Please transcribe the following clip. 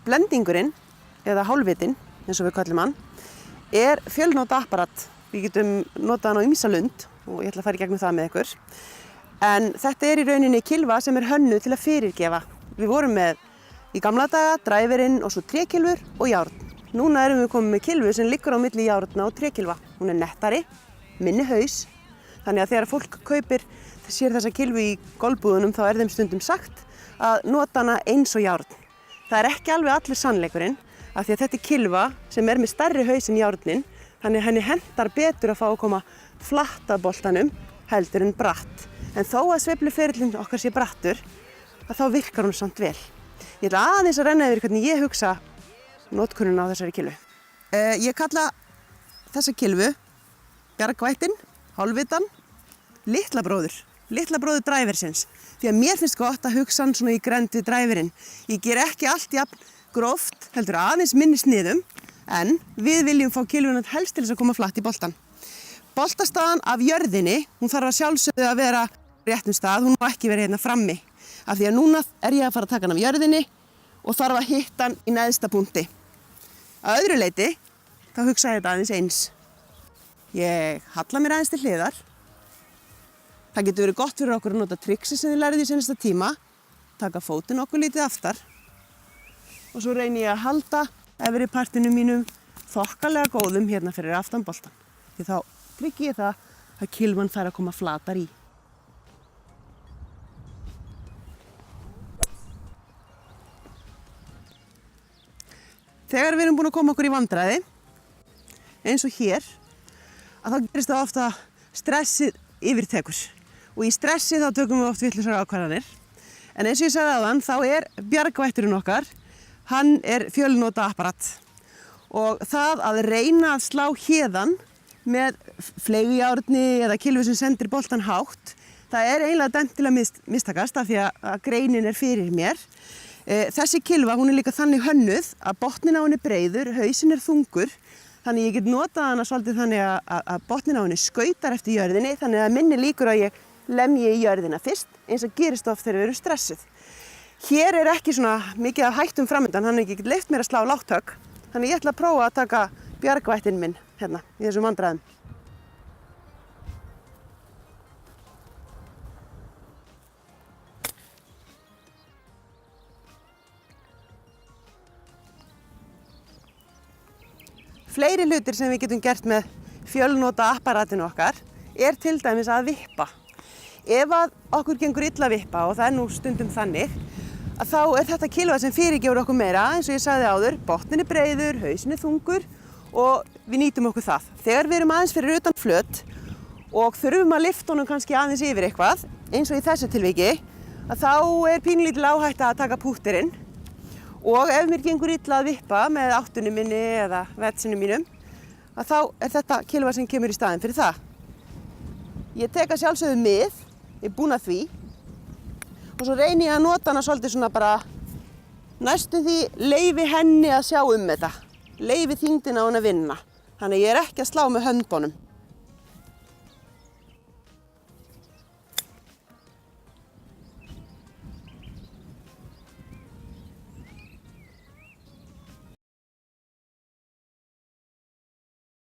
Blendingurinn, eða hálfvitinn, eins og við kallum hann, er fjölnota apparat. Við getum notað hann á ýmsa lund og ég ætla að fara í gegnum það með ykkur. En þetta er í rauninni kylfa sem er hönnuð til að fyrirgefa. Við vorum með í gamla daga dræverinn og svo trékylfur og járn. Núna erum við komið með kylfu sem liggur á milli járna og trékylfa. Hún er nettari, minni haus, þannig að þegar fólk kaupir sér þessa kylfu í golfbúðunum þá er þeim stundum sagt að nota hana eins og járn. Það er ekki alveg allur sannleikurinn af því að þetta er kylfa sem er með stærri haus en járnin, þannig að henni hentar betur að fá að koma flatt að boltanum heldur en bratt. En þó að sveifluferillinn okkar sé brattur, að þá virkar hún samt vel. Ég ætla aðeins að renna yfir hvernig ég hugsa notkunina á þessari kylfu. Ég kalla þessa kylfu bjargvættin, hálfvitan, litla bróður dræversins. Því að mér finnst gott að hugsa hann svona í grennd við dræverinn. Ég ger ekki allt jafn gróft, heldur aðeins minni sniðum, en við viljum fá kylfuna helst til þess að koma flatt í boltan. Boltastaðan af jörðinni, hún þarf að sjálfsögðu að vera réttum stað, hún má ekki vera hérna frammi. Af því að núna er ég að fara að taka hann af jörðinni og þarf að hitta hann í neðsta punkti. Að öðru leyti, þá hugsa ég þetta aðeins eins. Ég halla mér aðeins til hliðar. Það getur verið gott fyrir okkur að nota triksi sem þið lærið í seinasta tíma, taka fótinn okkur lítið aftar og svo reyni ég að halda efri partinu mínum þokkalega góðum hérna fyrir aftan boltan. Því þá tryggi ég það að kylfan fær að koma flatar í. Þegar við erum búin að koma okkur í vandræði, eins og hér, að þá gerist það ofta stressið yfirtekur. Og í stressi þá tökum við oft vitlausar ákvarðanir. En eins og ég sagði áðan, þá er bjargvætturinn okkar, hann er fjölnota apparat. Og það að reyna að slá héðan með fleigjárni eða kylfu sem sendir boltan hátt, það er eiginlega dæmt til að mistakast af því að greinin er fyrir mér. Þessi kylfa, hún er líka þannig hönnuð að botnin á henni breiður, hausinn er þungur, þannig ég get notað hana svolítið þannig að botnin á henni skautar eftir jörðinni, þannig að minni líkur að ég lemji í jörðina fyrst, eins og gerist oft þegar við erum stressuð. Hér er ekki svona mikið af hættum framöndan, þannig að ég get leyft mér að slá lágt högg, þannig ég ætla að prófa að taka bjargvættinn minn hérna í þessum vandræðum. Fleiri hlutir sem við getum gert með fjölnota apparatinu okkar er til dæmis að vippa. Ef að okkur gengur illa að vippa, og það er nú stundum þannig, að þá er þetta kylfa sem fyrirgefur okkur meira, eins og ég sagði áður, botnin er breiður, hausinn er þungur og við nýtum okkur það. Þegar við erum aðeins fyrir utan flöt og þurfum að lyfta honum kannski aðeins yfir eitthvað, eins og í þessu tilviki, að þá er pínulítil áhætta að taka pútterinn. Og ef mér gengur illa að vippa með áttunni minni eða vetsinu mínum, að þá er þetta kylfa sem kemur í staðinn fyrir það. Ég tek að sjálfsögðu mið, ég er búin að því, og svo reyni ég að nota hana svolítið svona bara næstum því leyfi henni að sjá um þetta. Leyfi þyngdina á henni að vinna. Þannig að ég er ekki að slá með höndunum.